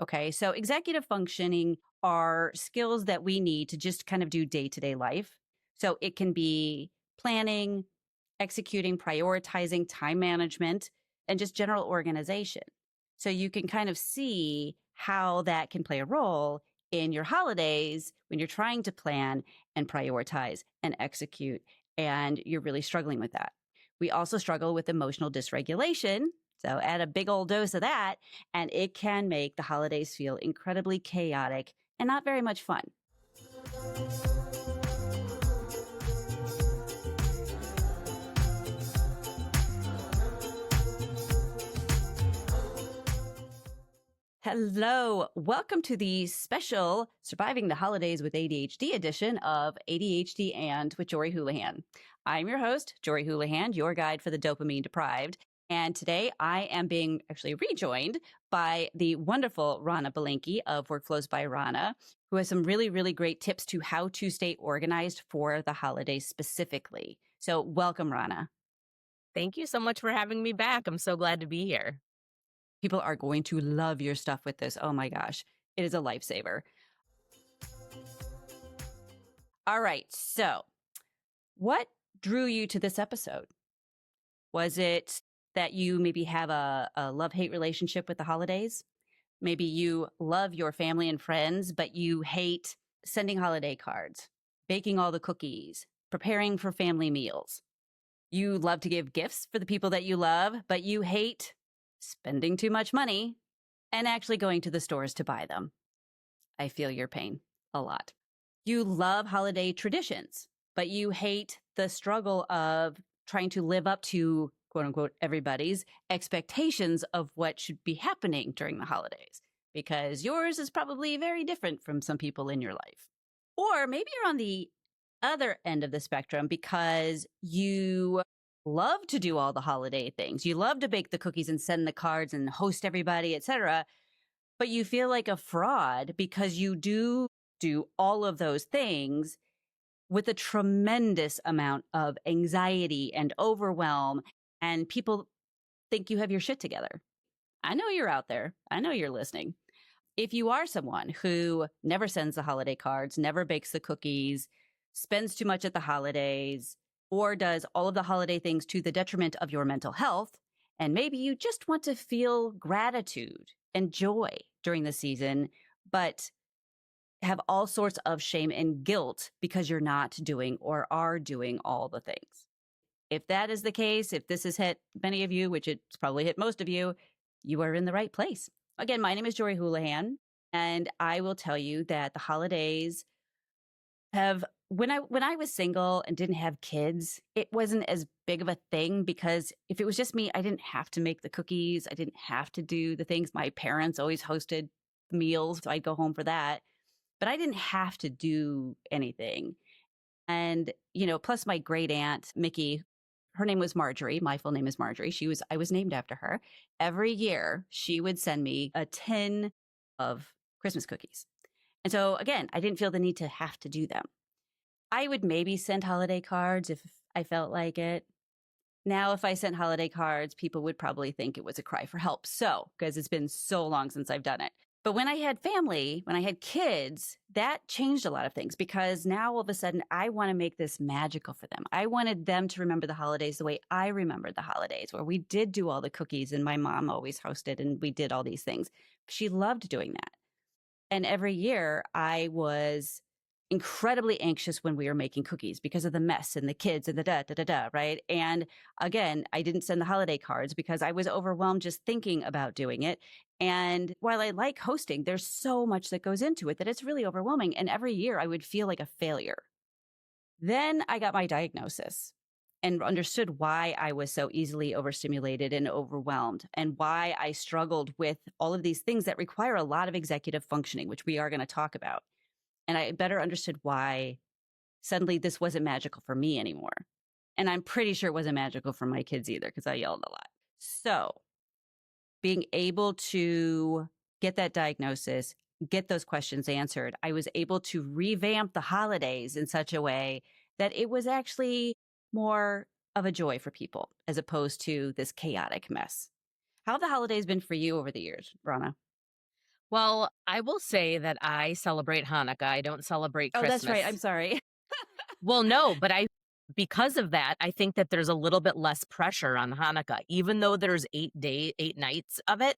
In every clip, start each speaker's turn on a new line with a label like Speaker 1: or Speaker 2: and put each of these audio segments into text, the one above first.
Speaker 1: Okay. So executive functioning are skills that we need to just kind of do day-to-day life. So it can be planning, executing, prioritizing, time management, and just general organization. So you can kind of see how that can play a role in your holidays when you're trying to plan and prioritize and execute, and you're really struggling with that. We also struggle with emotional dysregulation. So add a big old dose of that, and it can make the holidays feel incredibly chaotic and not very much fun. Hello. Welcome to the special Surviving the Holidays with ADHD edition of ADHD and with Jorie Houlihan. I'm your host, Jorie Houlihan, your guide for the dopamine deprived. And today I am being actually rejoined by the wonderful Ronna Belinky of Workflows by Ronna, who has some really, really great tips to how to stay organized for the holidays specifically. So welcome, Ronna.
Speaker 2: Thank you so much for having me back. I'm so glad to be here.
Speaker 1: People are going to love your stuff with this. Oh my gosh, it is a lifesaver. All right. So, what drew you to this episode? Was it that you maybe have a love-hate relationship with the holidays? Maybe you love your family and friends, but you hate sending holiday cards, baking all the cookies, preparing for family meals. You love to give gifts for the people that you love, but you hate spending too much money and actually going to the stores to buy them. I feel your pain a lot. You love holiday traditions, but you hate the struggle of trying to live up to, quote unquote, everybody's expectations of what should be happening during the holidays, because yours is probably very different from some people in your life. Or maybe you're on the other end of the spectrum because you love to do all the holiday things. You love to bake the cookies and send the cards and host everybody, etc. But you feel like a fraud because you do all of those things with a tremendous amount of anxiety and overwhelm, and people think you have your shit together. I know you're out there. I know you're listening. If you are someone who never sends the holiday cards, never bakes the cookies, spends too much at the holidays, or does all of the holiday things to the detriment of your mental health, and maybe you just want to feel gratitude and joy during the season, but have all sorts of shame and guilt because you're not doing or are doing all the things. If that is the case, if this has hit many of you, which it's probably hit most of you, you are in the right place. Again, my name is Jorie Houlihan, and I will tell you that the holidays have, when I was single and didn't have kids, it wasn't as big of a thing because if it was just me, I didn't have to make the cookies. I didn't have to do the things. My parents always hosted meals, so I'd go home for that. But I didn't have to do anything. And, plus my great aunt, Mickey, her name was Marjorie. My full name is Marjorie. I was named after her. Every year she would send me a tin of Christmas cookies. And so again, I didn't feel the need to have to do them. I would maybe send holiday cards if I felt like it. Now, if I sent holiday cards, people would probably think it was a cry for help. So, because it's been so long since I've done it. But when I had family, when I had kids, that changed a lot of things because now all of a sudden I want to make this magical for them. I wanted them to remember the holidays the way I remembered the holidays, where we did do all the cookies and my mom always hosted and we did all these things. She loved doing that. And every year I was incredibly anxious when we were making cookies because of the mess and the kids and the right? And again, I didn't send the holiday cards because I was overwhelmed just thinking about doing it. And while I like hosting, there's so much that goes into it that it's really overwhelming. And every year I would feel like a failure. Then I got my diagnosis and understood why I was so easily overstimulated and overwhelmed and why I struggled with all of these things that require a lot of executive functioning, which we are going to talk about. And I better understood why suddenly this wasn't magical for me anymore. And I'm pretty sure it wasn't magical for my kids either because I yelled a lot. So being able to get that diagnosis, get those questions answered, I was able to revamp the holidays in such a way that it was actually more of a joy for people as opposed to this chaotic mess. How have the holidays been for you over the years, Ronna?
Speaker 2: Well, I will say that I celebrate Hanukkah. I don't celebrate
Speaker 1: Oh, that's right.
Speaker 2: Christmas.
Speaker 1: I'm sorry.
Speaker 2: Well, no, but because of that, I think that there's a little bit less pressure on Hanukkah. Even though there's 8 nights of it,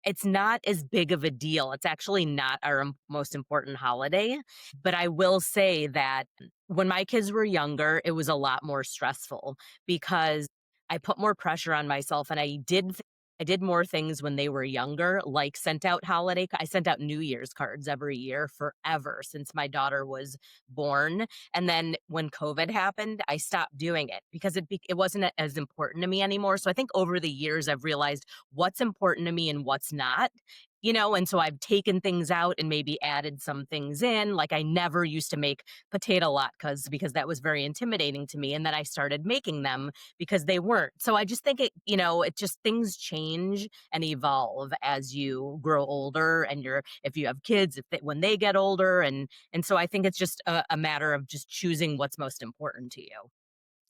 Speaker 2: it's not as big of a deal. It's actually not our most important holiday. But I will say that when my kids were younger, it was a lot more stressful because I put more pressure on myself and I did more things when they were younger, like I sent out New Year's cards every year forever since my daughter was born, and then when COVID happened, I stopped doing it because it wasn't as important to me anymore. So I think over the years I've realized what's important to me and what's not. And so I've taken things out and maybe added some things in. Like I never used to make potato latkes because that was very intimidating to me. And then I started making them because they weren't. So I just think it just things change and evolve as you grow older and if you have kids, when they get older, and so I think it's just a matter of just choosing what's most important to you.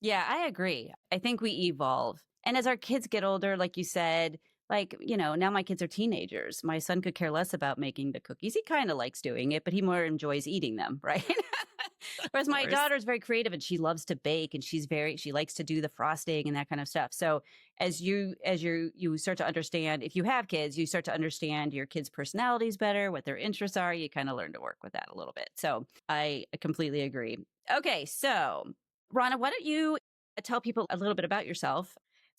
Speaker 1: Yeah, I agree. I think we evolve. And as our kids get older, like you said, now my kids are teenagers. My son could care less about making the cookies. He kind of likes doing it, but he more enjoys eating them, right?
Speaker 2: Of
Speaker 1: Whereas my
Speaker 2: course.
Speaker 1: daughter's very creative and she loves to bake and she likes to do the frosting and that kind of stuff. So as you start to understand, if you have kids, you start to understand your kids' personalities better, what their interests are, you kind of learn to work with that a little bit. So I completely agree. Okay, so Ronna, why don't you tell people a little bit about yourself?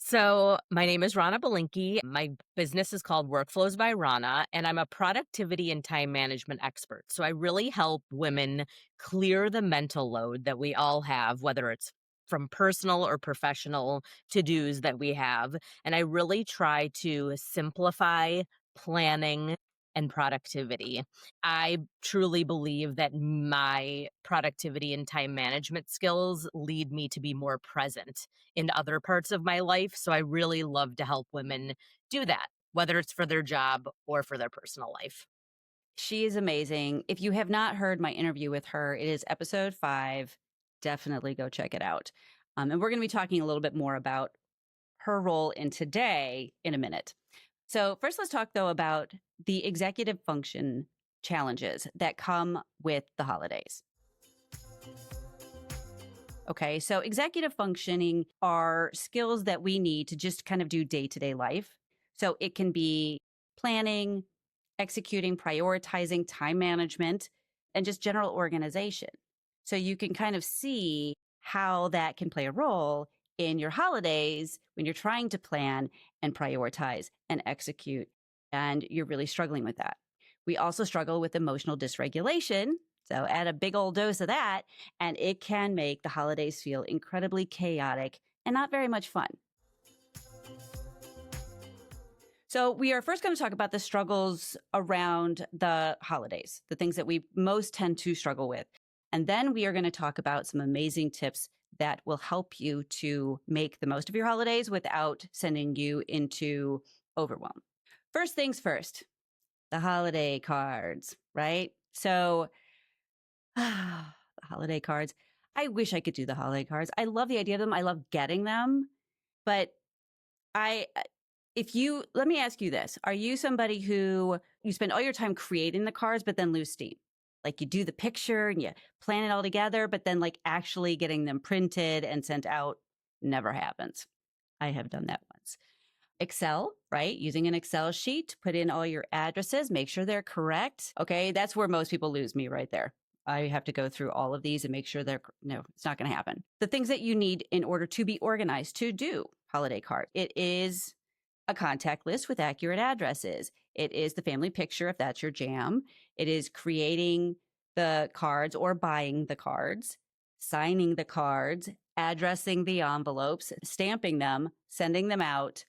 Speaker 2: So, my name is Ronna Belinky. My business is called Workflows by Ronna, and I'm a productivity and time management expert. So, I really help women clear the mental load that we all have, whether it's from personal or professional to dos that we have. And I really try to simplify planning and productivity. I truly believe that my productivity and time management skills lead me to be more present in other parts of my life. So I really love to help women do that, whether it's for their job or for their personal life.
Speaker 1: She is amazing. If you have not heard my interview with her, it is episode 5. Definitely go check it out. And we're going to be talking a little bit more about her role in today in a minute. So, first, let's talk though about the executive function challenges that come with the holidays. Okay, so executive functioning are skills that we need to just kind of do day to day life. So, it can be planning, executing, prioritizing, time management, and just general organization. So you can kind of see how that can play a role in your holidays when you're trying to plan and prioritize and execute, and you're really struggling with that. We also struggle with emotional dysregulation. So add a big old dose of that, and it can make the holidays feel incredibly chaotic and not very much fun. So, we are first going to talk about the struggles around the holidays, the things that we most tend to struggle with. And then we are going to talk about some amazing tips that will help you to make the most of your holidays without sending you into overwhelm. First things first, the holiday cards, right? So, the holiday cards. I wish I could do the holiday cards. I love the idea of them. I love getting them, but I if you let me ask you this. Are you somebody who you spend all your time creating the cards but then lose steam? Like you do the picture and you plan it all together, but then like actually getting them printed and sent out never happens. I have done that once. Excel, right? Using an Excel sheet to put in all your addresses, make sure they're correct. Okay, that's where most people lose me right there. I have to go through all of these and make sure no, it's not going to happen. The things that you need in order to be organized to do holiday card. It is a contact list with accurate addresses. It is the family picture if that's your jam. It is creating the cards or buying the cards, signing the cards, addressing the envelopes, stamping them, sending them out.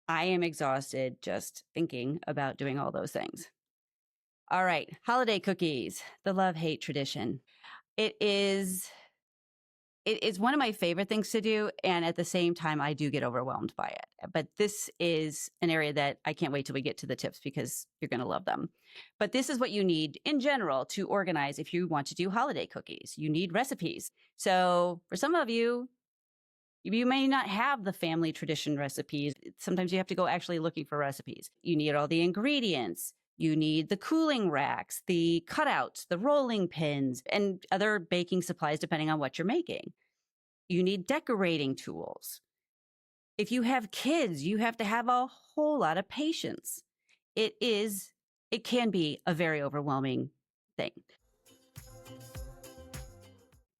Speaker 1: I am exhausted just thinking about doing all those things. All right, holiday cookies, the love-hate tradition. It is it is one of my favorite things to do, and at the same time, I do get overwhelmed by it. But this is an area that I can't wait till we get to the tips because you're going to love them. But this is what you need in general to organize if you want to do holiday cookies. You need recipes. So for some of you, you may not have the family tradition recipes. Sometimes you have to go actually looking for recipes. You need all the ingredients. You need the cooling racks, the cutouts, the rolling pins, and other baking supplies depending on what you're making. You need decorating tools. If you have kids, you have to have a whole lot of patience. It can be a very overwhelming thing.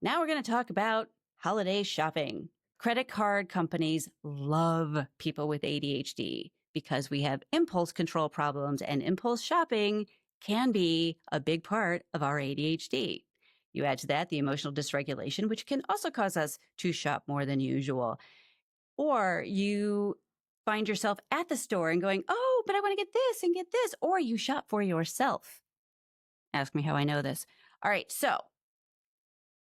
Speaker 1: Now we're going to talk about holiday shopping. Credit card companies love people with ADHD because we have impulse control problems, and impulse shopping can be a big part of our ADHD. You add to that the emotional dysregulation, which can also cause us to shop more than usual. Or you find yourself at the store and going, oh, but I want to get this and get this. Or you shop for yourself. Ask me how I know this. All right. So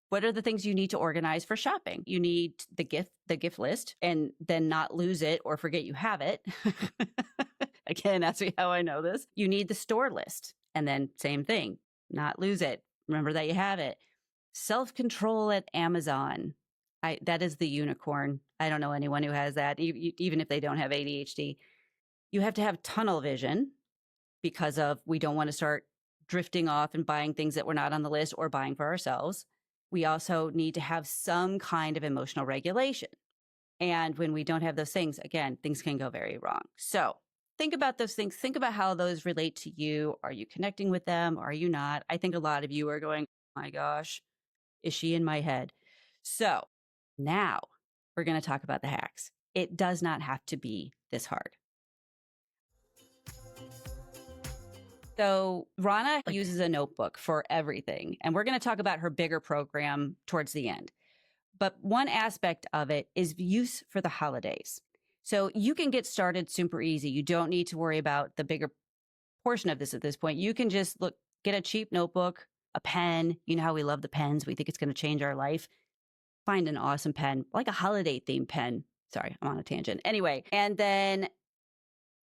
Speaker 1: what are the things you need to organize for shopping? You need the gift list, and then not lose it or forget you have it. Again, ask me how I know this. You need the store list, and then same thing, not lose it. Remember that you have it. Self-control at Amazon. That is the unicorn. I don't know anyone who has that, even if they don't have ADHD. You have to have tunnel vision because we don't want to start drifting off and buying things that were not on the list or buying for ourselves. We also need to have some kind of emotional regulation. And when we don't have those things, again, things can go very wrong. So think about those things. Think about how those relate to you. Are you connecting with them? Are you not? I think a lot of you are going, oh my gosh, is she in my head? So now we're going to talk about the hacks. It does not have to be this hard. So Ronna uses a notebook for everything, and we're going to talk about her bigger program towards the end. But one aspect of it is use for the holidays. So you can get started super easy. You don't need to worry about the bigger portion of this at this point. You can just get a cheap notebook, a pen. You know how we love the pens. We think it's going to change our life. Find an awesome pen, like a holiday themed pen. Sorry, I'm on a tangent. Anyway, and then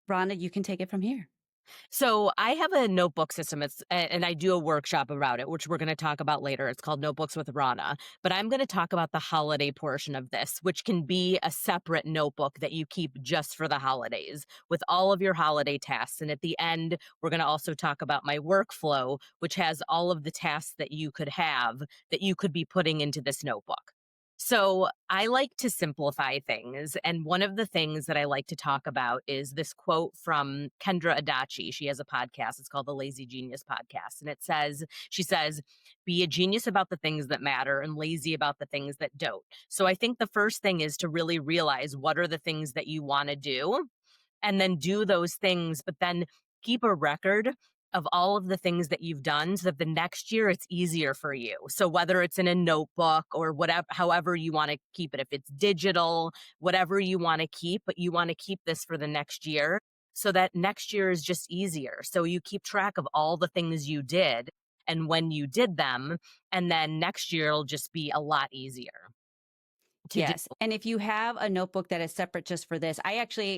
Speaker 1: Ronna, you can take it from here.
Speaker 2: So I have a notebook system. And I do a workshop about it, which we're going to talk about later. It's called Notebooks with Ronna. But I'm going to talk about the holiday portion of this, which can be a separate notebook that you keep just for the holidays with all of your holiday tasks. And at the end, we're going to also talk about my workflow, which has all of the tasks that you could have that you could be putting into this notebook. So I like to simplify things. And one of the things that I like to talk about is this quote from Kendra Adachi. She has a podcast. It's called the Lazy Genius Podcast. And she says, be a genius about the things that matter and lazy about the things that don't. So I think the first thing is to really realize what are the things that you want to do, and then do those things, but then keep a record of all of the things that you've done so that the next year it's easier for you. So whether it's in a notebook or whatever, however you want to keep it, if it's digital, whatever you want to keep, but you want to keep this for the next year so that next year is just easier. So you keep track of all the things you did and when you did them, and then next year it'll just be a lot easier to do.
Speaker 1: Yes. And if you have a notebook that is separate just for this, I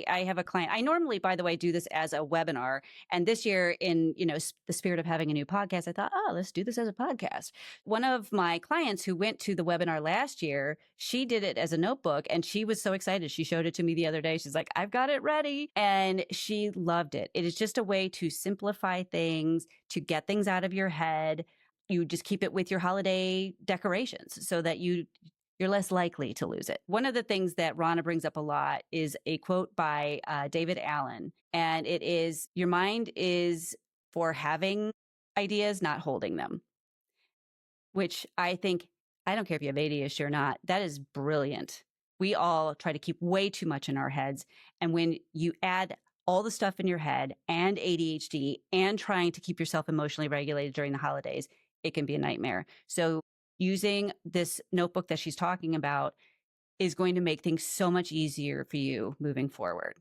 Speaker 1: have a client. I normally, by the way, do this as a webinar. And this year, in the spirit of having a new podcast, I thought, oh, let's do this as a podcast. One of my clients who went to the webinar last year, she did it as a notebook, and she was so excited. She showed it to me the other day. She's like, I've got it ready. And she loved it. It is just a way to simplify things, to get things out of your head. You just keep it with your holiday decorations so that you're less likely to lose it. One of the things that Ronna brings up a lot is a quote by David Allen. And it is, your mind is for having ideas, not holding them. Which I think, I don't care if you have ADHD or not, that is brilliant. We all try to keep way too much in our heads. And when you add all the stuff in your head and ADHD and trying to keep yourself emotionally regulated during the holidays, it can be a nightmare. So using this notebook that she's talking about is going to make things so much easier for you moving forward.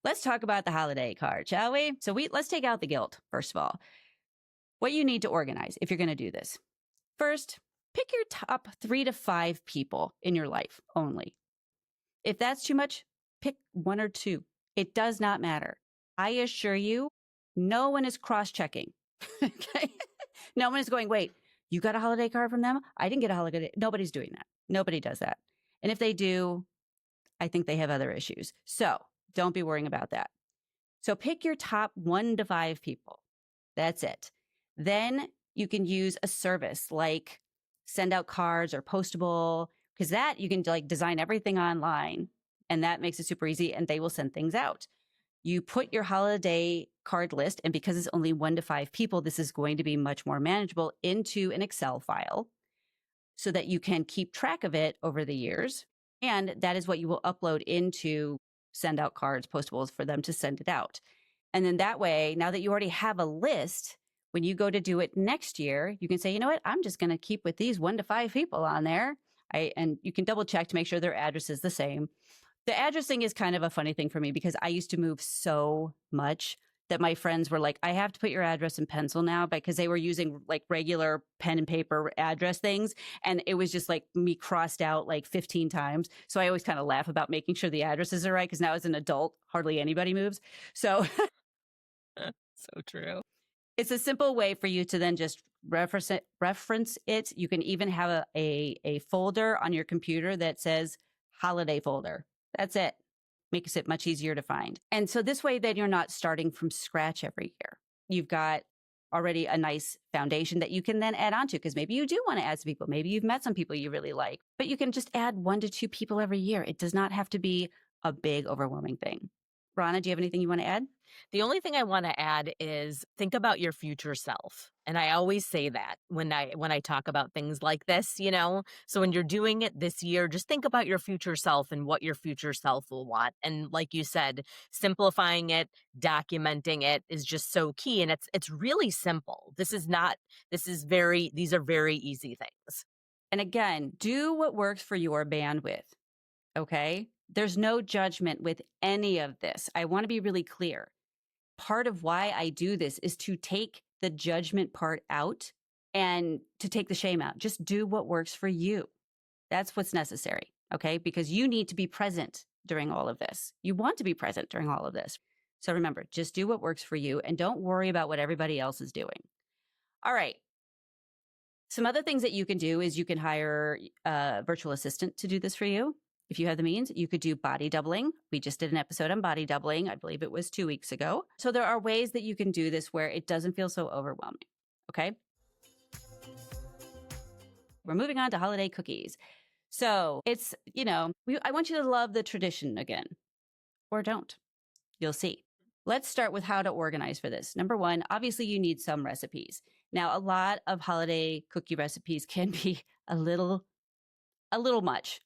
Speaker 1: Let's talk about the holiday card, shall we? So let's take out the guilt, first of all. What you need to organize if you're going to do this. First, pick your top 3 to 5 people in your life only. If that's too much, pick 1 or 2. It does not matter. I assure you, no one is cross-checking. Okay? No one is going, wait, you got a holiday card from them? I didn't get a holiday. Nobody's doing that. Nobody does that. And if they do, I think they have other issues. So don't be worrying about that. So pick your top 1 to 5 people. That's it. Then you can use a service like send out cards or Postable, because that you can like design everything online and that makes it super easy and they will send things out. You put your holiday card list, and because it's only 1 to 5 people, this is going to be much more manageable, into an Excel file so that you can keep track of it over the years. And that is what you will upload into send out cards, Postables, for them to send it out. And then that way, now that you already have a list, when you go to do it next year, you can say, you know what, I'm just going to keep with these 1 to 5 people on there. And you can double check to make sure their address is the same. The address thing is kind of a funny thing for me because I used to move so much that my friends were like, I have to put your address in pencil now, because they were using like regular pen and paper address things. And it was just like me crossed out like 15 times. So I always kind of laugh about making sure the addresses are right, because now as an adult, hardly anybody moves. So
Speaker 2: So true.
Speaker 1: it's a simple way for you to then just reference it. You can even have a folder on your computer that says holiday folder. That's it. Makes it much easier to find. And so this way, then you're not starting from scratch every year. You've got already a nice foundation that you can then add on to, because maybe you do want to add some people. Maybe you've met some people you really like, but you can just add 1 to 2 people every year. It does not have to be a big, overwhelming thing. Ronna, do you have anything you want to add?
Speaker 2: The only thing I want to add is think about your future self. And I always say that when I talk about things like this, you know. So when you're doing it this year, just think about your future self and what your future self will want. And like you said, simplifying it, documenting it is just so key, and it's really simple. These are very easy things.
Speaker 1: And again, do what works for your bandwidth. Okay. There's no judgment with any of this. I want to be really clear. Part of why I do this is to take the judgment part out and to take the shame out. Just do what works for you. That's what's necessary. Okay. Because you need to be present during all of this. You want to be present during all of this. So remember, just do what works for you and don't worry about what everybody else is doing. All right. Some other things that you can do is you can hire a virtual assistant to do this for you. If you have the means, you could do body doubling. We just did an episode on body doubling. I believe it was 2 weeks ago. So there are ways that you can do this where it doesn't feel so overwhelming. Okay. We're moving on to holiday cookies. So it's, I want you to love the tradition again, or don't. You'll see. Let's start with how to organize for this. Number 1, obviously you need some recipes. Now, a lot of holiday cookie recipes can be a little much.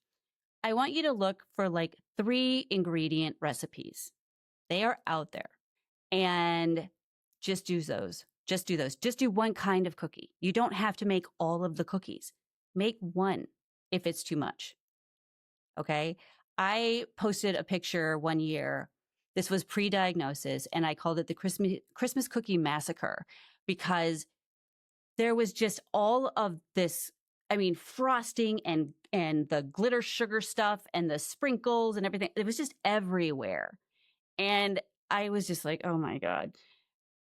Speaker 1: I want you to look for like 3 ingredient recipes. They are out there, and just do those. Just do those. Just do one kind of cookie. You don't have to make all of the cookies. Make one if it's too much. Okay. I posted a picture one year. This was pre-diagnosis, and I called it the Christmas Cookie Massacre, because there was just all of this, frosting and the glitter sugar stuff and the sprinkles and everything. It was just everywhere. And I was just like, oh my God.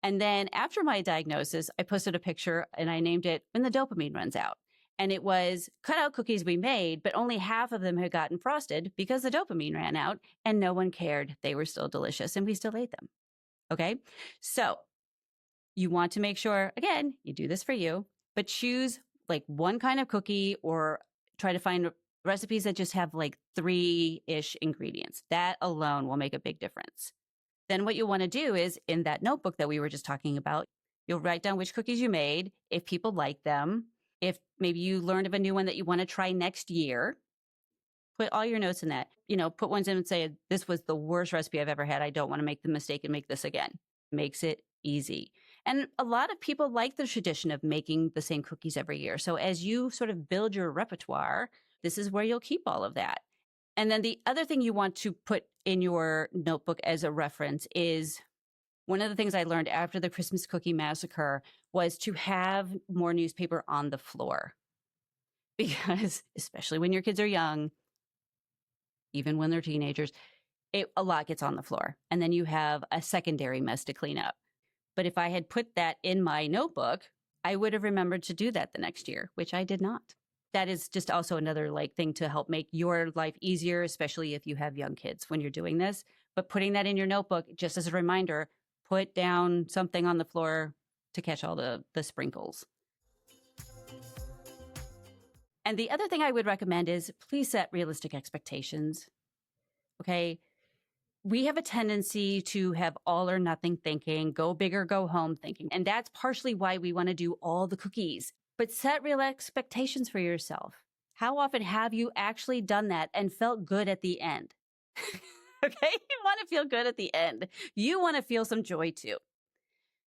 Speaker 1: And then after my diagnosis, I posted a picture and I named it When the Dopamine Runs Out. And it was cutout cookies we made, but only half of them had gotten frosted because the dopamine ran out and no one cared. They were still delicious and we still ate them. Okay. So you want to make sure, again, you do this for you, but choose like one kind of cookie, or try to find recipes that just have like 3-ish ingredients. That alone will make a big difference. Then what you'll want to do is, in that notebook that we were just talking about, you'll write down which cookies you made, if people like them, if maybe you learned of a new one that you want to try next year. Put all your notes in that. Put ones in and say, this was the worst recipe I've ever had. I don't want to make the mistake and make this again. Makes it easy. And a lot of people like the tradition of making the same cookies every year. So as you sort of build your repertoire, this is where you'll keep all of that. And then the other thing you want to put in your notebook as a reference is, one of the things I learned after the Christmas Cookie Massacre was to have more newspaper on the floor. Because especially when your kids are young, even when they're teenagers, a lot gets on the floor. And then you have a secondary mess to clean up. But if I had put that in my notebook, I would have remembered to do that the next year, which I did not. That is just also another thing to help make your life easier, especially if you have young kids when you're doing this. But putting that in your notebook, just as a reminder, put down something on the floor to catch all the sprinkles. And the other thing I would recommend is please set realistic expectations. Okay. We have a tendency to have all or nothing thinking, go big or go home thinking. And that's partially why we want to do all the cookies. But set real expectations for yourself. How often have you actually done that and felt good at the end? Okay. You want to feel good at the end. You want to feel some joy too.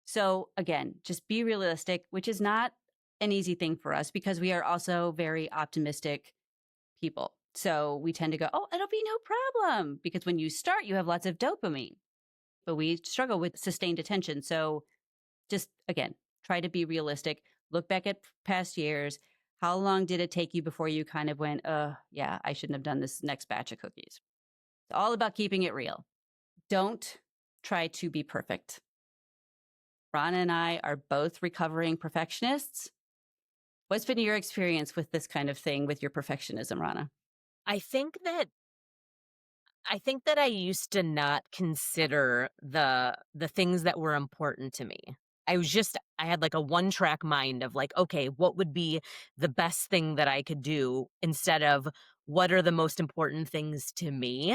Speaker 1: So again, just be realistic, which is not an easy thing for us because we are also very optimistic people. So we tend to go, oh, it'll be no problem. Because when you start, you have lots of dopamine, but we struggle with sustained attention. So just again, try to be realistic. Look back at past years. How long did it take you before you kind of went, yeah, I shouldn't have done this next batch of cookies? It's all about keeping it real. Don't try to be perfect. Ronna and I are both recovering perfectionists. What's been your experience with this kind of thing with your perfectionism, Ronna?
Speaker 2: I think that I used to not consider the things that were important to me. I had like a one-track mind of like, okay, what would be the best thing that I could do instead of what are the most important things to me?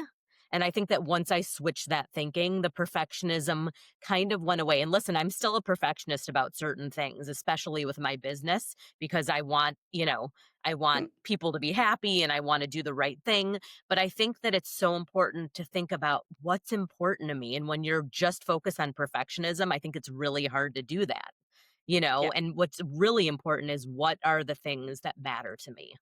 Speaker 2: And I think that once I switched that thinking, the perfectionism kind of went away. And listen, I'm still a perfectionist about certain things, especially with my business, because I want
Speaker 1: Mm,
Speaker 2: people to be happy and I want to do the right thing. But I think that it's so important to think about what's important to me. And when you're just focused on perfectionism, I think it's really hard to do that,
Speaker 1: yeah.
Speaker 2: and what's really important is what are the things that matter to me.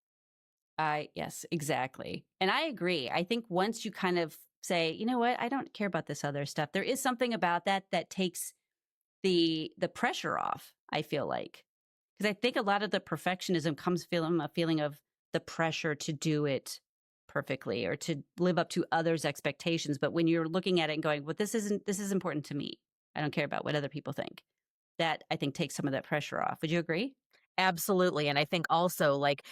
Speaker 1: Yes, exactly. And I agree. I think once you kind of say, you know what, I don't care about this other stuff, there is something about that that takes the pressure off, I feel like. Because I think a lot of the perfectionism comes from a feeling of the pressure to do it perfectly or to live up to others' expectations. But when you're looking at it and going, well, this is important to me. I don't care about what other people think. That I think takes some of that pressure off. Would you agree?
Speaker 2: Absolutely. And I think also, like,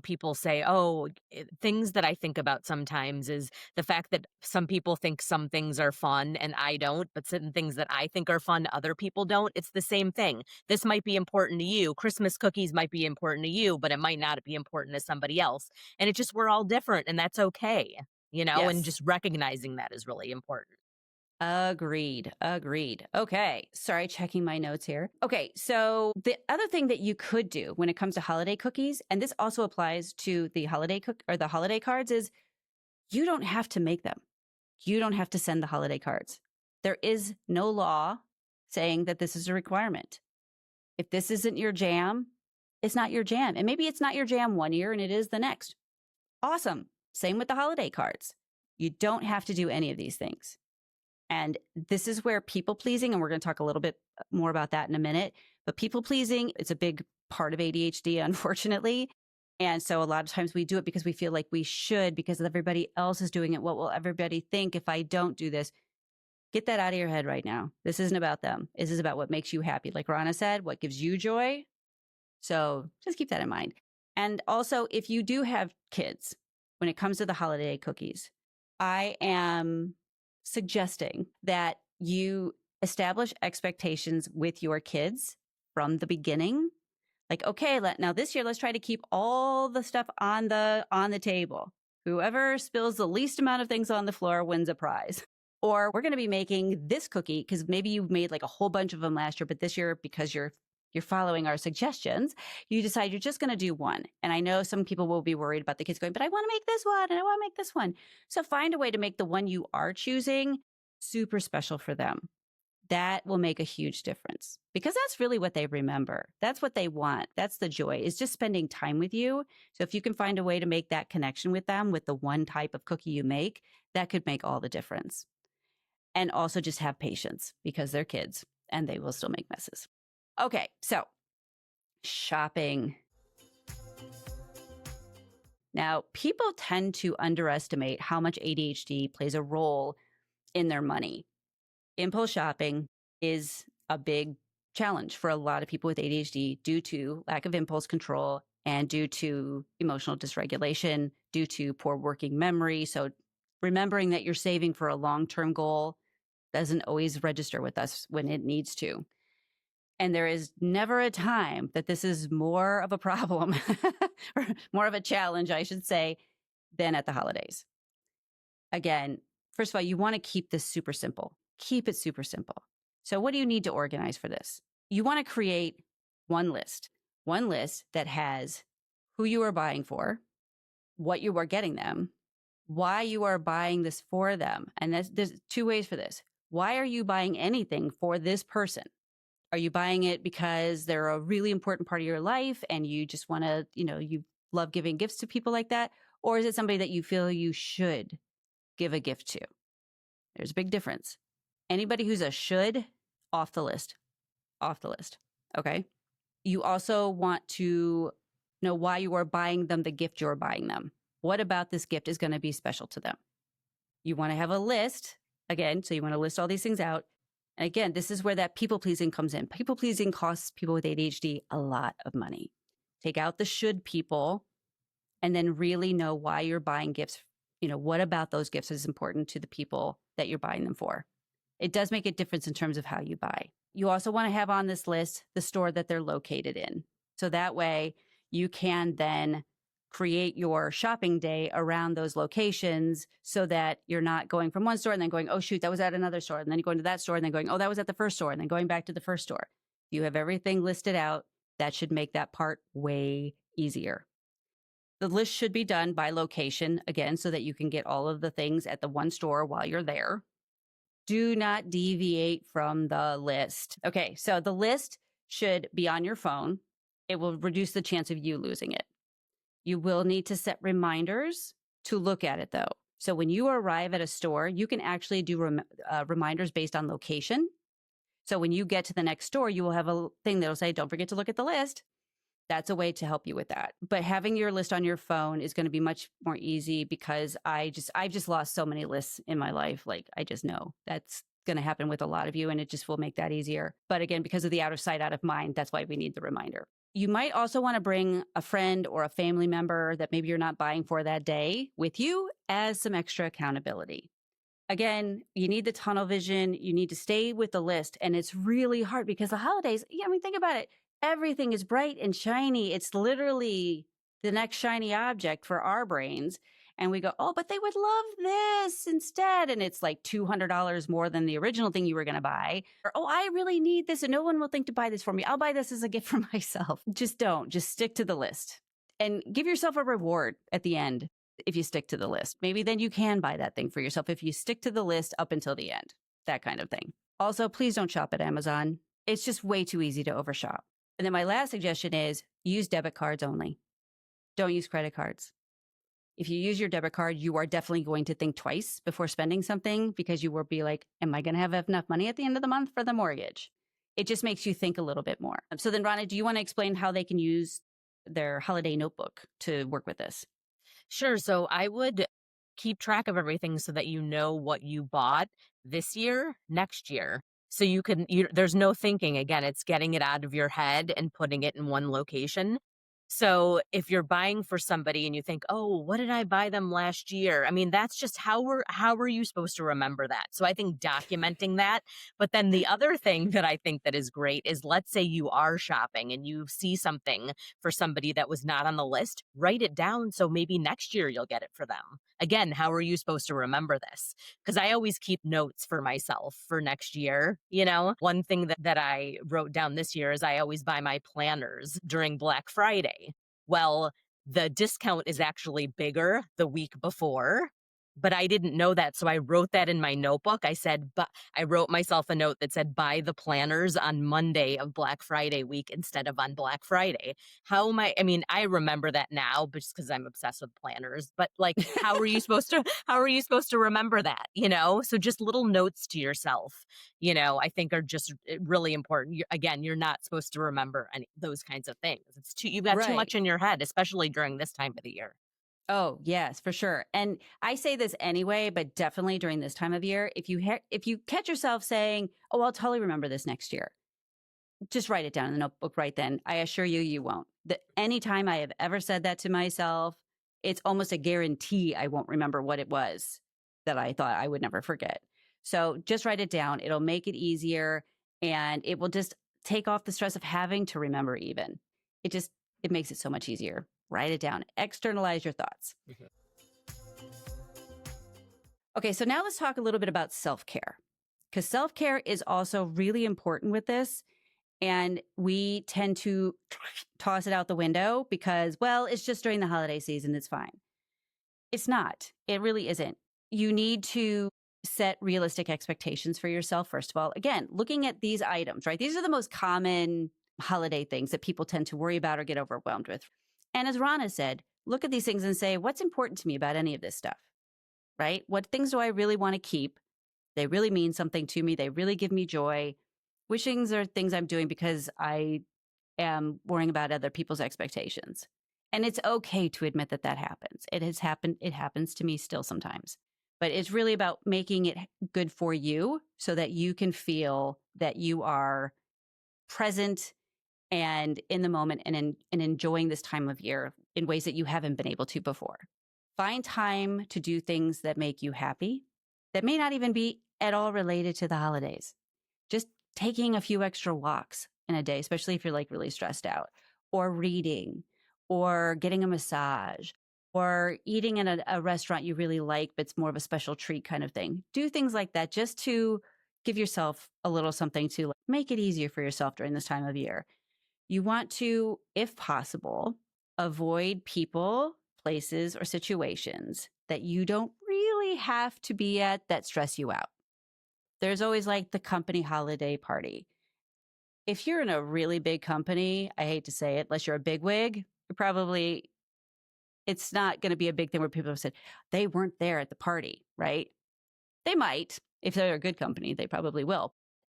Speaker 2: people say, oh, things that I think about sometimes is the fact that some people think some things are fun and I don't, but certain things that I think are fun, other people don't. It's the same thing. This might be important to you. Christmas cookies might be important to you, but it might not be important to somebody else. And it's just, we're all different and that's okay, and
Speaker 1: Yes.
Speaker 2: just recognizing that is really important.
Speaker 1: Agreed. Agreed. Okay. Sorry, checking my notes here. Okay. So, the other thing that you could do when it comes to holiday cookies, and this also applies to the holiday cook or the holiday cards, is you don't have to make them. You don't have to send the holiday cards. There is no law saying that this is a requirement. If this isn't your jam, it's not your jam. And maybe it's not your jam one year and it is the next. Awesome. Same with the holiday cards. You don't have to do any of these things. And this is where people pleasing, and we're going to talk a little bit more about that in a minute, but people pleasing, it's a big part of ADHD, unfortunately. And so a lot of times we do it because we feel like we should because everybody else is doing it. What will everybody think if I don't do this? Get that out of your head right now. This isn't about them. This is about what makes you happy. Like Ronna said, what gives you joy. So just keep that in mind. And also, if you do have kids, when it comes to the holiday cookies, I am suggesting that you establish expectations with your kids from the beginning. Like, okay, now this year, let's try to keep all the stuff on the table. Whoever spills the least amount of things on the floor wins a prize. Or we're going to be making this cookie because maybe you made like a whole bunch of them last year, but this year, because you're following our suggestions, you decide you're just going to do one. And I know some people will be worried about the kids going, but I want to make this one and I want to make this one. So find a way to make the one you are choosing super special for them. That will make a huge difference because that's really what they remember. That's what they want. That's the joy, is just spending time with you. So if you can find a way to make that connection with them with the one type of cookie you make, that could make all the difference. And also just have patience because they're kids and they will still make messes. Okay, so shopping. Now, people tend to underestimate how much ADHD plays a role in their money. Impulse shopping is a big challenge for a lot of people with ADHD due to lack of impulse control and due to emotional dysregulation, due to poor working memory. So Remembering that you're saving for a long-term goal doesn't always register with us when it needs to. And there is never a time that this is more of a problem or more of a challenge, I should say, than at the holidays. Again, first of all, you want to keep this super simple. Keep it super simple. So, what do you need to organize for this? You want to create one list that has who you are buying for, what you are getting them, why you are buying this for them. And there's two ways for this. Why are you buying anything for this person? Are you buying it because they're a really important part of your life and you just want to, you love giving gifts to people like that? Or is it somebody that you feel you should give a gift to? There's a big difference. Anybody who's a should, off the list, off the list. Okay. You also want to know why you are buying them the gift you're buying them. What about this gift is going to be special to them? You want to have a list again. So you want to list all these things out. And again, this is where that people pleasing comes in. People pleasing costs people with ADHD a lot of money. Take out the should people and then really know why you're buying gifts. What about those gifts is important to the people that you're buying them for? It does make a difference in terms of how you buy. You also want to have on this list the store that they're located in. So that way you can then create your shopping day around those locations so that you're not going from one store and then going, oh, shoot, that was at another store. And then you're going to that store and then going, oh, that was at the first store. And then going back to the first store. You have everything listed out. That should make that part way easier. The list should be done by location, again, so that you can get all of the things at the one store while you're there. Do not deviate from the list. Okay, so the list should be on your phone. It will reduce the chance of you losing it. You will need to set reminders to look at it, though. So when you arrive at a store, you can actually do reminders based on location. So when you get to the next store, you will have a thing that will say, don't forget to look at the list. That's a way to help you with that. But having your list on your phone is going to be much more easy because I've just lost so many lists in my life. Like, I just know that's going to happen with a lot of you, and it just will make that easier. But again, because of the out of sight, out of mind, that's why we need the reminder. You might also want to bring a friend or a family member that maybe you're not buying for that day with you as some extra accountability. Again, you need the tunnel vision. You need to stay with the list. And it's really hard because the holidays, think about it. Everything is bright and shiny. It's literally the next shiny object for our brains. And we go, oh, but they would love this instead. And it's like $200 more than the original thing you were going to buy. Or, oh, I really need this and no one will think to buy this for me. I'll buy this as a gift for myself. Just stick to the list and give yourself a reward at the end. If you stick to the list, maybe then you can buy that thing for yourself if you stick to the list up until the end, that kind of thing. Also, please don't shop at Amazon. It's just way too easy to overshop. And then my last suggestion is use debit cards only. Don't use credit cards. If you use your debit card, you are definitely going to think twice before spending something because you will be like, am I going to have enough money at the end of the month for the mortgage? It just makes you think a little bit more. So then, Ronna, do you want to explain how they can use their holiday notebook to work with this?
Speaker 2: Sure. So I would keep track of everything so that you know what you bought this year, next year. So there's no thinking. Again, it's getting it out of your head and putting it in one location. So if you're buying for somebody and you think, oh, what did I buy them last year? I mean, that's just how are you supposed to remember that? So I think documenting that. But then the other thing that I think that is great is, let's say you are shopping and you see something for somebody that was not on the list, write it down. So maybe next year you'll get it for them. Again, how are you supposed to remember this? Because I always keep notes for myself for next year. One thing that I wrote down this year is I always buy my planners during Black Friday. Well, the discount is actually bigger the week before, but I didn't know that. So I wrote that in my notebook. I wrote myself a note that said, buy the planners on Monday of Black Friday week instead of on Black Friday. I remember that now just because I'm obsessed with planners, but like, how are you supposed to remember that? So just little notes to yourself, I think are just really important. Again, you're not supposed to remember those kinds of things. You've got too much in your head, especially during this time of the year.
Speaker 1: Oh, yes, for sure. And I say this anyway, but definitely during this time of year, if you catch yourself saying, oh, I'll totally remember this next year, just write it down in the notebook right then. I assure you, you won't. Anytime I have ever said that to myself, it's almost a guarantee I won't remember what it was. that I thought I would never forget. So just write it down. It'll make it easier and it will just take off the stress of having to remember even. It just it makes it so much easier. Write it down. Externalize your thoughts. Okay, so now let's talk a little bit about self-care. Cuz self-care is also really important with this and we tend to toss it out the window because well, it's just during the holiday season, it's fine. It's not. It really isn't. You need to set realistic expectations for yourself, first of all. Again, looking at these items, right? These are the most common holiday things that people tend to worry about or get overwhelmed with. And as Ronna said, look at these things and say, what's important to me about any of this stuff, right? What things do I really want to keep? They really mean something to me. They really give me joy. Wishings are things I'm doing because I am worrying about other people's expectations. And it's okay to admit that that happens. It has happened. It happens to me still sometimes. But it's really about making it good for you so that you can feel that you are present and in the moment and enjoying this time of year in ways that you haven't been able to before. Find time to do things that make you happy that may not even be at all related to the holidays. Just taking a few extra walks in a day, especially if you're like really stressed out, or reading, or getting a massage, or eating in a restaurant you really like, but it's more of a special treat kind of thing. Do things like that just to give yourself a little something to make it easier for yourself during this time of year. You want to, if possible, avoid people, places, or situations that you don't really have to be at that stress you out. There's always like the company holiday party. If you're in a really big company, I hate to say it, unless you're a bigwig, you're probably, it's not going to be a big thing where people have said they weren't there at the party, right? They might. If they're a good company, they probably will.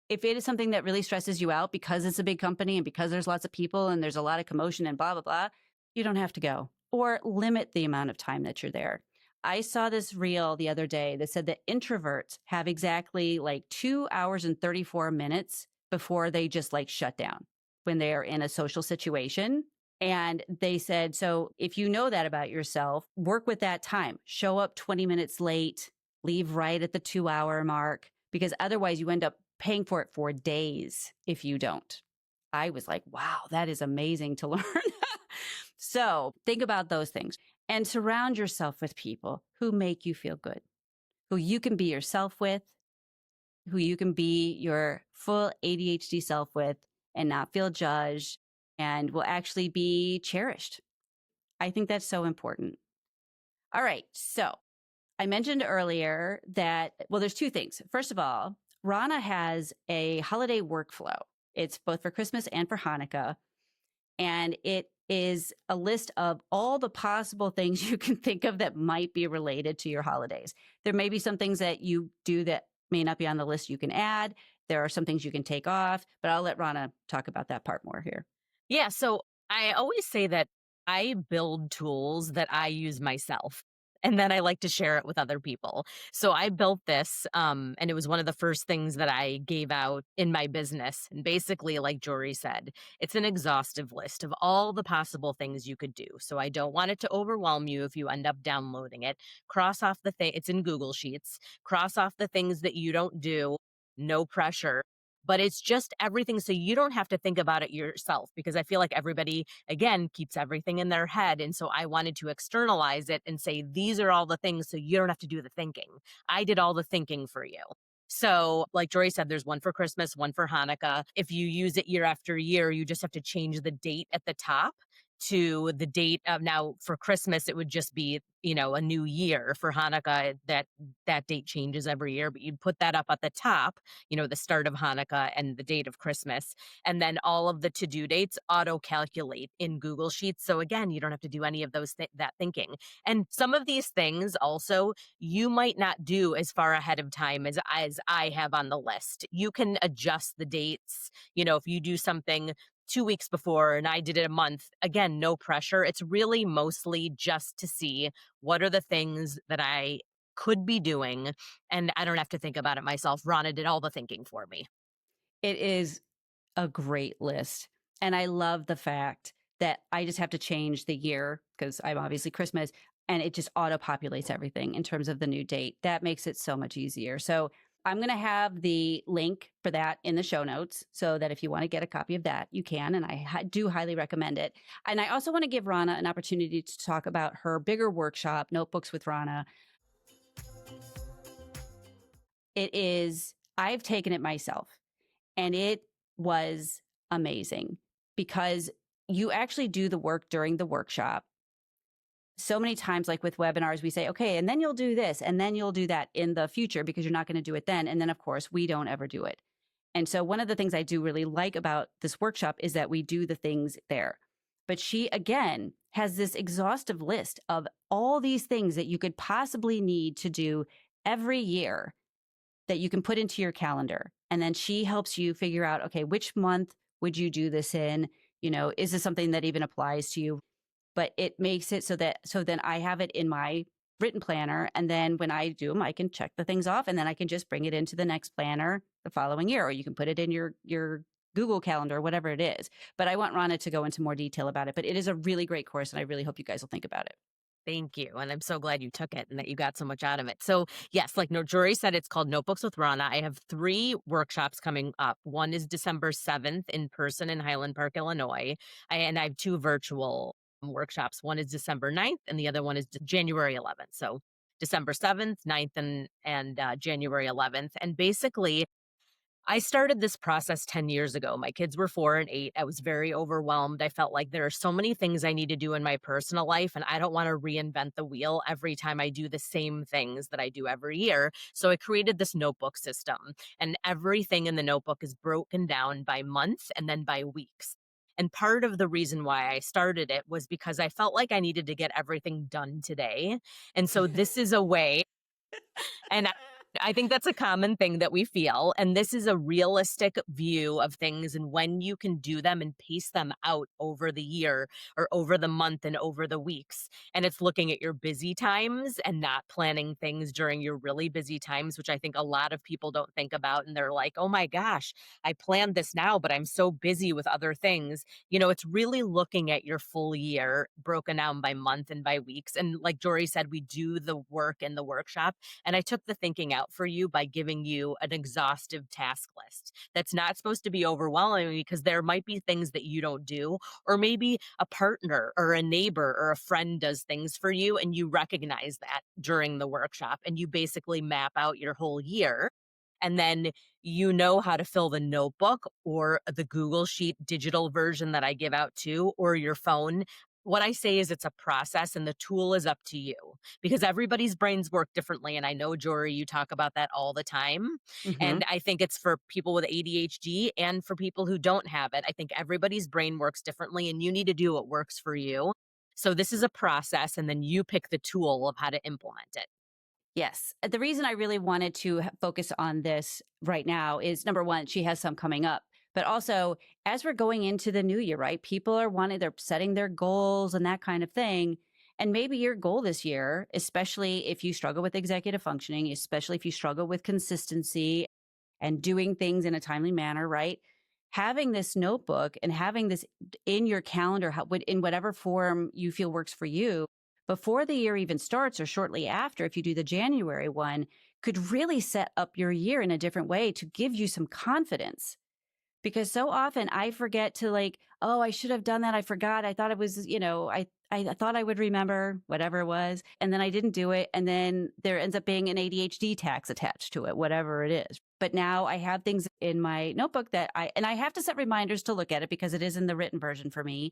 Speaker 1: If it is something that really stresses you out because it's a big company and because there's lots of people and there's a lot of commotion and blah, blah, blah, you don't have to go or limit the amount of time that you're there. I saw this reel the other day that said that introverts have exactly like 2 hours and 34 minutes before they just like shut down when they are in a social situation. And they said, so if you know that about yourself, work with that time. Show up 20 minutes late, leave right at the 2 hour mark, because otherwise you end up paying for it for days if you don't. I was like, wow, that is amazing to learn. So think about those things and surround yourself with people who make you feel good, who you can be yourself with, who you can be your full ADHD self with and not feel judged and will actually be cherished. I think that's so important. All right. So I mentioned earlier that, well, there's two things. First of all, Ronna has a holiday workflow. It's both for Christmas and for Hanukkah. And it is a list of all the possible things you can think of that might be related to your holidays. There may be some things that you do that may not be on the list you can add. There are some things you can take off, but I'll let Ronna talk about that part more here.
Speaker 2: Yeah, so I always say that I build tools that I use myself. And then I like to share it with other people. So I built this, and it was one of the first things that I gave out in my business. And basically, like Jorie said, it's an exhaustive list of all the possible things you could do. So I don't want it to overwhelm you if you end up downloading it. Cross off the thing, it's in Google Sheets. Cross off the things that you don't do, no pressure. But it's just everything so you don't have to think about it yourself because I feel like everybody, again, keeps everything in their head. And so I wanted to externalize it and say, these are all the things so you don't have to do the thinking. I did all the thinking for you. So, like Jory said, there's one for Christmas, one for Hanukkah. If you use it year after year, you just have to change the date at the top to the date of now for Christmas, it would just be, a new year. For Hanukkah, that date changes every year, but you'd put that up at the top, the start of Hanukkah and the date of Christmas. And then all of the to-do dates auto calculate in Google Sheets. So again, you don't have to do any of that thinking. And some of these things also you might not do as far ahead of time as I have on the list. You can adjust the dates. If you do something 2 weeks before and I did it a month, again, no pressure. It's really mostly just to see what are the things that I could be doing and I don't have to think about it myself. Ronna did all the thinking for me.
Speaker 1: It is a great list. And I love the fact that I just have to change the year because I'm obviously Christmas. and it just auto-populates everything in terms of the new date. That makes it so much easier. So I'm going to have the link for that in the show notes so that if you want to get a copy of that, you can. And I do highly recommend it. And I also want to give Ronna an opportunity to talk about her bigger workshop, Notebooks with Ronna. I've taken it myself, and it was amazing because you actually do the work during the workshop. So many times, like with webinars, we say, okay, and then you'll do this, and then you'll do that in the future because you're not going to do it then. And then, of course, we don't ever do it. And so one of the things I do really like about this workshop is that we do the things there. But she, again, has this exhaustive list of all these things that you could possibly need to do every year that you can put into your calendar. And then she helps you figure out, okay, which month would you do this in? Is this something that even applies to you? But it makes it so then I have it in my written planner. And then when I do them, I can check the things off, and then I can just bring it into the next planner the following year, or you can put it in your Google Calendar, whatever it is. But I want Ronna to go into more detail about it. But it is a really great course, and I really hope you guys will think about it.
Speaker 2: Thank you. And I'm so glad you took it and that you got so much out of it. So, yes, like Jorie said, it's called Notebooks with Ronna. I have 3 workshops coming up. One is December 7th in person in Highland Park, Illinois. And I have 2 virtual workshops. One is December 9th and the other one is January 11th. So, December 7th, 9th, and January 11th. And basically, I started this process 10 years ago. My kids were 4 and 8. I was very overwhelmed. I felt like there are so many things I need to do in my personal life, and I don't want to reinvent the wheel every time I do the same things that I do every year. So I created this notebook system, and everything in the notebook is broken down by month and then by weeks. And part of the reason why I started it was because I felt like I needed to get everything done today. And so this is a way, and I think that's a common thing that we feel. And this is a realistic view of things and when you can do them and pace them out over the year or over the month and over the weeks. And it's looking at your busy times and not planning things during your really busy times, which I think a lot of people don't think about. And they're like, oh my gosh, I planned this now, but I'm so busy with other things. It's really looking at your full year broken down by month and by weeks. And like Jorie said, we do the work in the workshop. And I took the thinking out for you by giving you an exhaustive task list that's not supposed to be overwhelming because there might be things that you don't do, or maybe a partner or a neighbor or a friend does things for you and you recognize that during the workshop and you basically map out your whole year. And then you know how to fill the notebook or the Google Sheet digital version that I give out too, or your phone. What I say is it's a process and the tool is up to you because everybody's brains work differently. And I know, Jorie, you talk about that all the time.
Speaker 1: Mm-hmm.
Speaker 2: And I think it's for people with ADHD and for people who don't have it. I think everybody's brain works differently and you need to do what works for you. So this is a process and then you pick the tool of how to implement it.
Speaker 1: Yes. The reason I really wanted to focus on this right now is number one, she has some coming up. But also, as we're going into the new year, right? People they're setting their goals and that kind of thing. And maybe your goal this year, especially if you struggle with executive functioning, especially if you struggle with consistency and doing things in a timely manner, right? Having this notebook and having this in your calendar, in whatever form you feel works for you, before the year even starts or shortly after, if you do the January one, could really set up your year in a different way to give you some confidence. Because so often I forget to oh, I should have done that. I forgot. I thought it was, I thought I would remember whatever it was. And then I didn't do it. And then there ends up being an ADHD tax attached to it, whatever it is. But now I have things in my notebook and I have to set reminders to look at it because it is in the written version for me.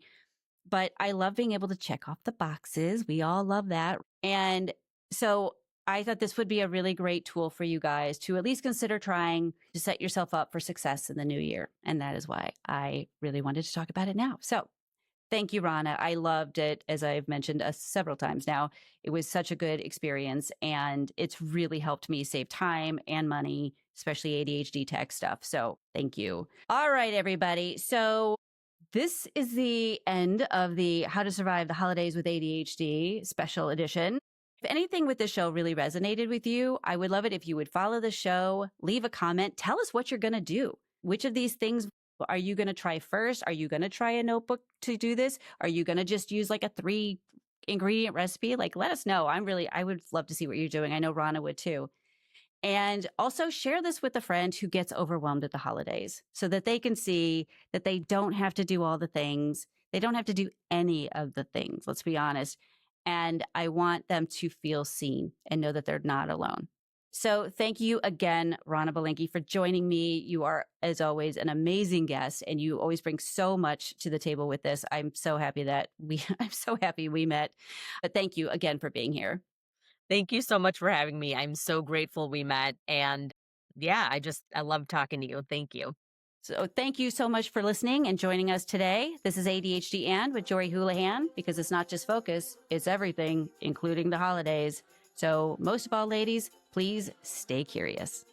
Speaker 1: But I love being able to check off the boxes. We all love that. And so I thought this would be a really great tool for you guys to at least consider trying to set yourself up for success in the new year. And that is why I really wanted to talk about it now. So thank you, Ronna. I loved it, as I've mentioned several times now. It was such a good experience, and it's really helped me save time and money, especially ADHD tech stuff. So thank you. All right, everybody. So this is the end of the How to Survive the Holidays with ADHD special edition. If anything with this show really resonated with you, I would love it if you would follow the show, leave a comment, tell us what you're going to do. Which of these things are you going to try first? Are you going to try a notebook to do this? Are you going to just use like a 3 ingredient recipe, like let us know. I would love to see what you're doing. I know Ronna would too. And also share this with a friend who gets overwhelmed at the holidays so that they can see that they don't have to do all the things. They don't have to do any of the things, let's be honest. And I want them to feel seen and know that they're not alone. So thank you again, Ronna Belinky, for joining me. You are, as always, an amazing guest, and you always bring so much to the table with this. I'm so happy I'm so happy we met. But thank you again for being here.
Speaker 2: Thank you so much for having me. I'm so grateful we met. And yeah, I love talking to you. Thank you.
Speaker 1: So thank you so much for listening and joining us today. This is ADHD and with Jorie Houlihan, because it's not just focus, it's everything, including the holidays. So most of all, ladies, please stay curious.